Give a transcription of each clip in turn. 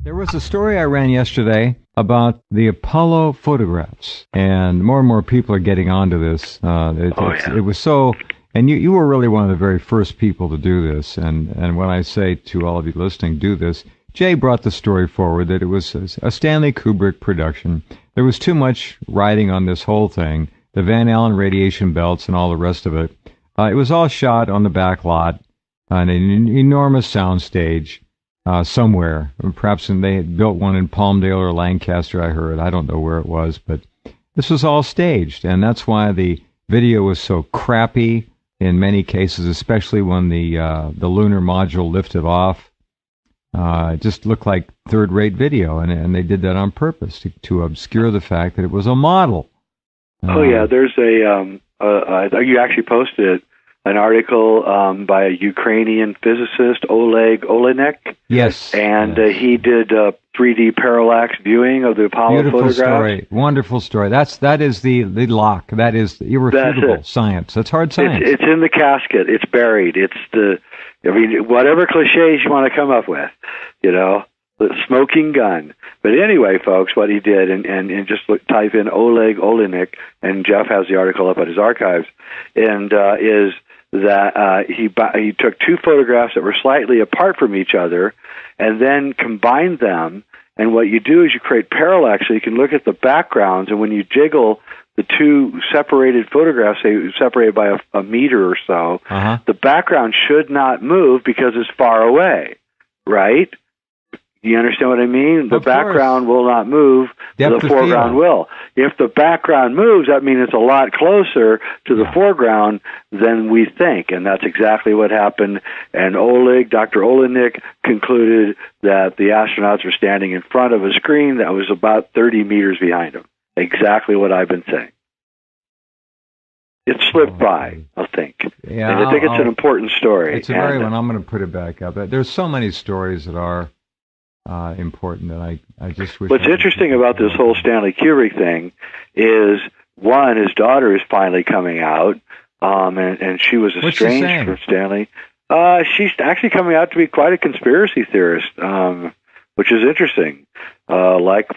There was a story I ran yesterday about the Apollo photographs, and more people are getting onto this. It was so, and you were really one of the very first people to do this. And when I say to all of you listening, do this, Jay brought the story forward that it was a Stanley Kubrick production. There was too much riding on this whole thing, the Van Allen radiation belts and all the rest of it. It was all shot on the back lot on an enormous soundstage. Somewhere, perhaps they had built one in Palmdale or Lancaster, I heard. I don't know where it was, but this was all staged, and that's why the video was so crappy in many cases, especially when the lunar module lifted off. It just looked like third-rate video, and they did that on purpose to obscure the fact that it was a model. There's you actually posted an article by a Ukrainian physicist, Oleg Olenek. Yes. And he did 3D parallax viewing of the Apollo photographs. Story. Wonderful story. That is the lock. That is irrefutable science. That's hard science. It's in the casket. It's buried. Whatever cliches you want to come up with, the smoking gun. But anyway, folks, what he did, and just type in Oleg Olenek, and Jeff has the article up at his archives, and is that he took two photographs that were slightly apart from each other and then combined them. And what you do is you create parallax so you can look at the backgrounds, and when you jiggle the two separated photographs, say separated by a meter or so, the background should not move because it's far away, right? You understand what I mean? The background will not move, the foreground will. If the background moves, that means it's a lot closer to the foreground than we think, and that's exactly what happened. And Dr. Olenek, concluded that the astronauts were standing in front of a screen that was about 30 meters behind them. Exactly what I've been saying. It slipped by, I think. Yeah, and I think it's an important story. It's a very one. I'm going to put it back up. There's so many stories that are important that I just wish. What's interesting about this whole Stanley Kubrick thing is, one, his daughter is finally coming out, and she was estranged from Stanley. She's actually coming out to be quite a conspiracy theorist, which is interesting. Like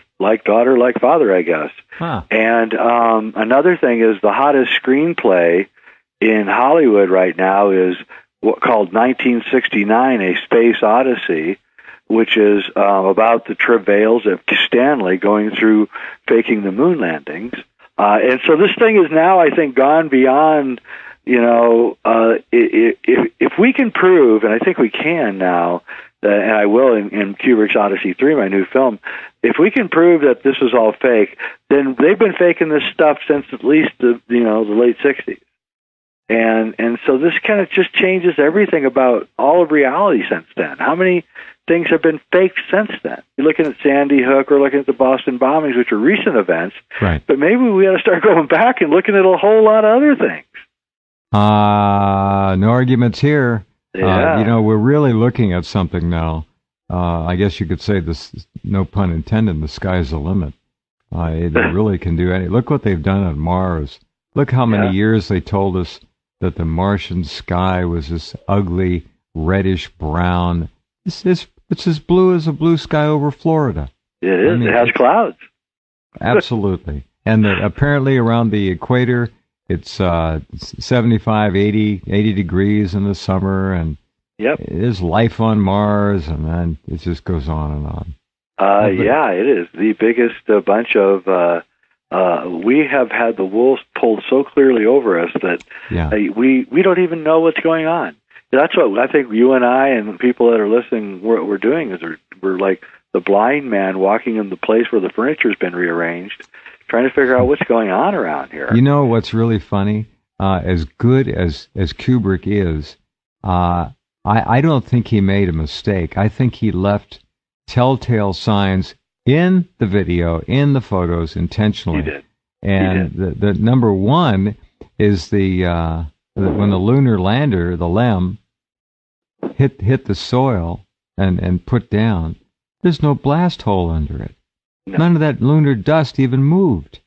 daughter, like father, I guess. Huh. And another thing is the hottest screenplay in Hollywood right now is called 1969: A Space Odyssey, which is about the travails of Stanley going through faking the moon landings. And so this thing is now, I think, gone beyond, if we can prove, and I think we can now, and I will in Kubrick's Odyssey 3, my new film, if we can prove that this was all fake, then they've been faking this stuff since at least the late 60s. And so this kind of just changes everything about all of reality since then. How many things have been faked since then? You're looking at Sandy Hook, or looking at the Boston bombings, which are recent events. Right. But maybe we got to start going back and looking at a whole lot of other things. No arguments here. Yeah. We're really looking at something now. I guess you could say this, no pun intended, the sky's the limit. It really can do anything. Look what they've done on Mars. Look how many years they told us that the Martian sky was this ugly, reddish brown. It's as blue as a blue sky over Florida. It is. It has clouds. Absolutely. And apparently around the equator, it's 75, 80 degrees in the summer, and there's life on Mars, and then it just goes on and on. It is. The biggest bunch of... we have had the wool pulled so clearly over us that we don't even know what's going on. That's what I think you and I and people that are listening, what we're doing is we're like the blind man walking in the place where the furniture's been rearranged, trying to figure out what's going on around here. You know what's really funny? As good as Kubrick is, I don't think he made a mistake. I think he left telltale signs in the video, in the photos, intentionally. He did. And the number one is when the lunar lander, the LEM, hit the soil and put down, there's no blast hole under it. No. None of that lunar dust even moved.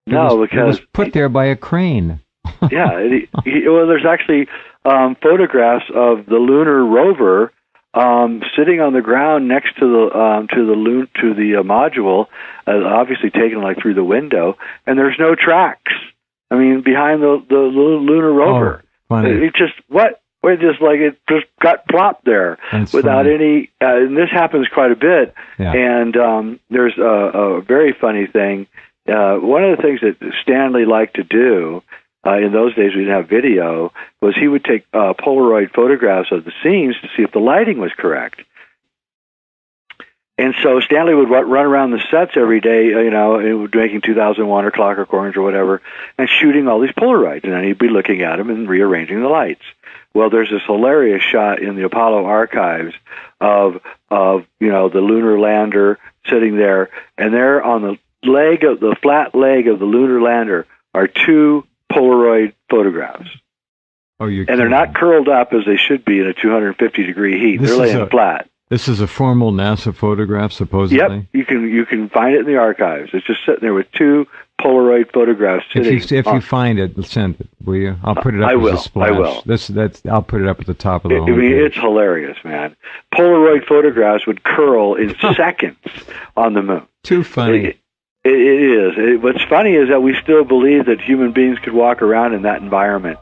It was put there by a crane. There's actually photographs of the lunar rover sitting on the ground next to the module, obviously taken like through the window, and there's no tracks. I mean, behind the lunar rover. Oh, funny. It just what? It just like it just got plopped there. That's without funny. any. And this happens quite a bit. Yeah. And there's a very funny thing. One of the things that Stanley liked to do in those days, we didn't have video, was he would take Polaroid photographs of the scenes to see if the lighting was correct. And so Stanley would run around the sets every day, making 2001 or Clockwork Orange or whatever, and shooting all these Polaroids. And then he'd be looking at them and rearranging the lights. Well, there's this hilarious shot in the Apollo archives of the lunar lander sitting there, and there on the flat leg of the lunar lander are two Polaroid photographs. Oh, and they're not curled up as they should be in a 250-degree heat. They're laying flat. This is a formal NASA photograph, supposedly? Yep, you can find it in the archives. It's just sitting there with two Polaroid photographs sitting. If you find it, send it, will you? I'll put it up as a splash. I will. I'll put it up at the top of the homepage. I mean, it's hilarious, man. Polaroid photographs would curl in seconds on the moon. Too funny. It is. What's funny is that we still believe that human beings could walk around in that environment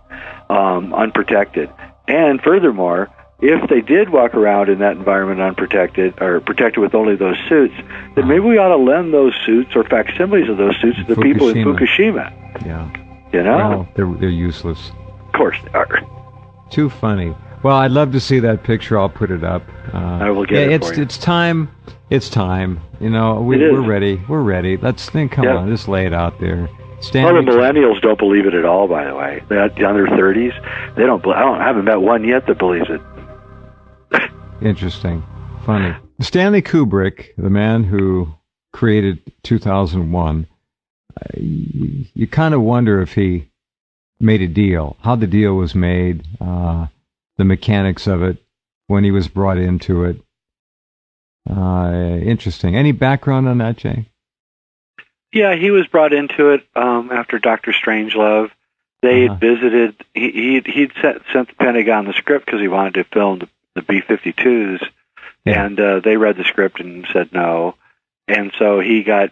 unprotected. And furthermore, if they did walk around in that environment unprotected or protected with only those suits, then maybe we ought to lend those suits or facsimiles of those suits to the people in Fukushima. Yeah. You know? Well, they're useless. Of course they are. Too funny. Well, I'd love to see that picture. I'll put it up. I will get it for you. It's time. It's time. We're ready. We're ready. Come on. Just lay it out there. Well, the millennials don't believe it at all, by the way. They're under 30s. They don't. I haven't met one yet that believes it. Interesting. Funny. Stanley Kubrick, the man who created 2001, you kind of wonder if he made a deal, how the deal was made, the mechanics of it, when he was brought into it. Interesting. Any background on that, Jay? Yeah, he was brought into it after Dr. Strangelove. They had visited. He'd sent the Pentagon the script because he wanted to film the B-52s, and they read the script and said no. And so he got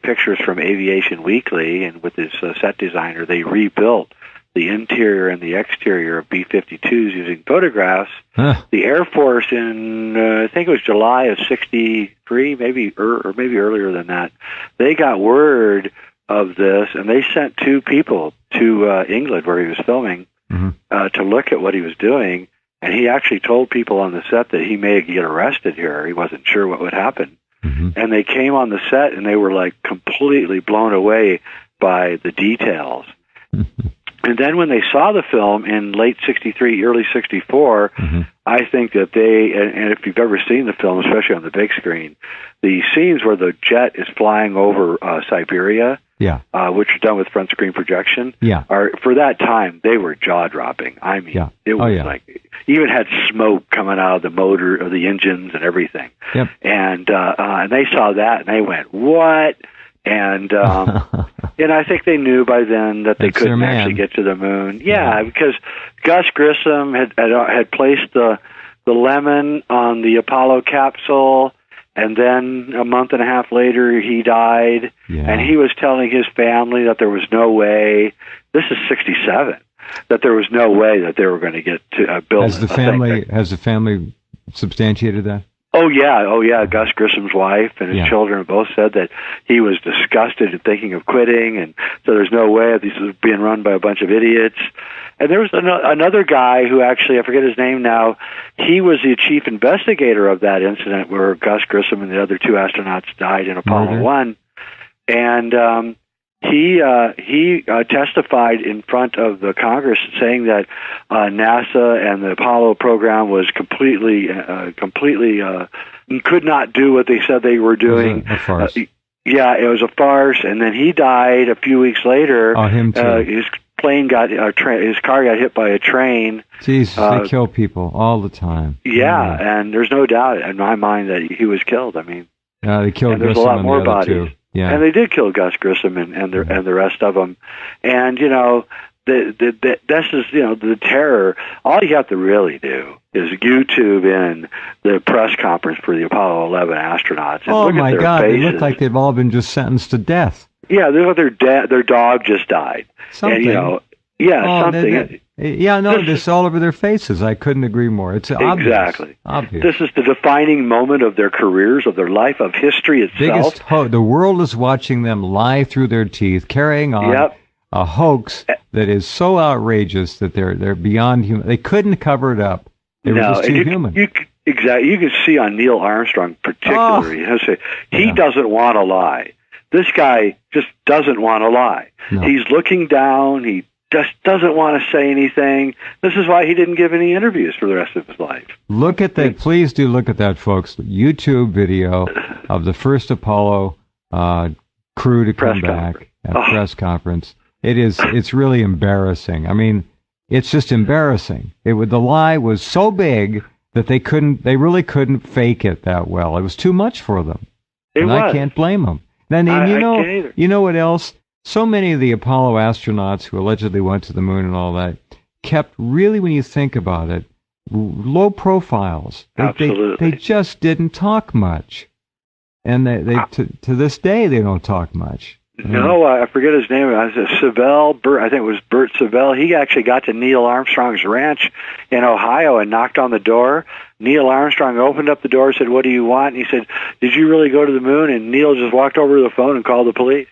pictures from Aviation Weekly, and with his set designer, they rebuilt the interior and the exterior of B-52s using photographs. The Air Force in, I think it was July of '63, maybe earlier than that, they got word of this, and they sent two people to England where he was filming to look at what he was doing. And he actually told people on the set that he may get arrested here. He wasn't sure what would happen. And they came on the set, and they were like completely blown away by the details. And then when they saw the film in late '63, early '64, I think that and if you've ever seen the film, especially on the big screen, the scenes where the jet is flying over Siberia, which are done with front screen projection, are, for that time, they were jaw-dropping. I mean, it was like, even had smoke coming out of the motor, of the engines and everything. And they saw that, and they went, what? And and I think they knew by then that they couldn't actually get to the moon. Because Gus Grissom had placed the lemon on the Apollo capsule, and then a month and a half later he died, and he was telling his family that there was no way. This is '67. That there was no way that they were going to get to build. Has the family substantiated that? Oh yeah. Gus Grissom's wife and his children both said that he was disgusted and thinking of quitting, and so there's no way this is being run by a bunch of idiots. And there was another guy who actually, I forget his name now, he was the chief investigator of that incident where Gus Grissom and the other two astronauts died in Apollo 1. And he testified in front of the Congress saying that NASA and the Apollo program was completely could not do what they said they were doing. It was a farce. It was a farce. And then he died a few weeks later. Oh, him too. His plane his car got hit by a train. Jesus, they kill people all the time. And there's no doubt in my mind that he was killed. I mean, they killed. And there's a lot more bodies. Too. Yeah. And they did kill Gus Grissom and the rest of them. And, this is, the terror. All you have to really do is YouTube in the press conference for the Apollo 11 astronauts and look at their God, faces. they look like they've all been just sentenced to death. Yeah, they look like their dog just died. Something. And, something. This all over their faces. I couldn't agree more. It's obvious. Exactly. Obvious. This is the defining moment of their careers, of their life, of history itself. The world is watching them lie through their teeth, carrying on a hoax that is so outrageous that they're beyond human. They couldn't cover it up. They were just too human. Exactly. You can see on Neil Armstrong particularly. He doesn't want to lie. This guy just doesn't want to lie. No. He's looking down. He just doesn't want to say anything. This is why he didn't give any interviews for the rest of his life. Look at that. Please do look at that, folks. YouTube video of the first Apollo crew to come back at press conference. It's really embarrassing. I mean, it's just embarrassing. The lie was so big that they really couldn't fake it that well. It was too much for them. I can't blame them. Then you know what else? So many of the Apollo astronauts who allegedly went to the moon and all that kept really, when you think about it, low profiles. They just didn't talk much. And to this day, they don't talk much. No, I forget his name. I think it was Bert Savell. He actually got to Neil Armstrong's ranch in Ohio and knocked on the door. Neil Armstrong opened up the door and said, "What do you want?" And he said, "Did you really go to the moon?" And Neil just walked over to the phone and called the police.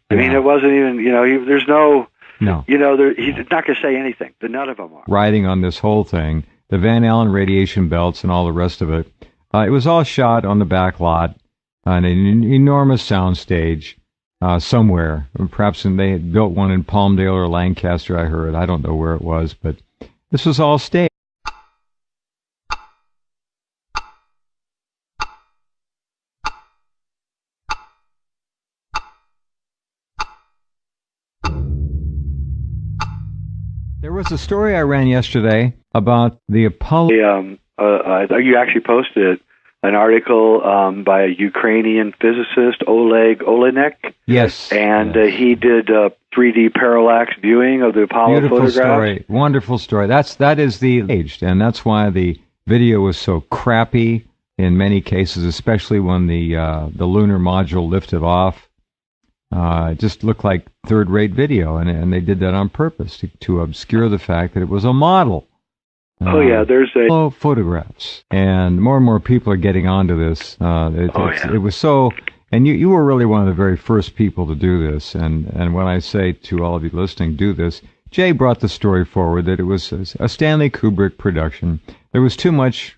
I mean, it wasn't even, there's no, he's not going to say anything. None of them are. Riding on this whole thing, the Van Allen radiation belts and all the rest of it, it was all shot on the back lot on an enormous sound stage somewhere. Perhaps they had built one in Palmdale or Lancaster, I heard. I don't know where it was, but this was all staged. There was a story I ran yesterday about the Apollo. You actually posted an article by a Ukrainian physicist, Oleg Olenek. Yes. And he did a 3D parallax viewing of the Apollo photographs. Story. Wonderful story. That is the aged, and that's why the video was so crappy in many cases, especially when the lunar module lifted off. It just looked like third-rate video, and they did that on purpose to obscure the fact that it was a model. There's photographs, and more people are getting onto this. It was so, and you were really one of the very first people to do this. And when I say to all of you listening, do this, Jay brought the story forward that it was a Stanley Kubrick production. There was too much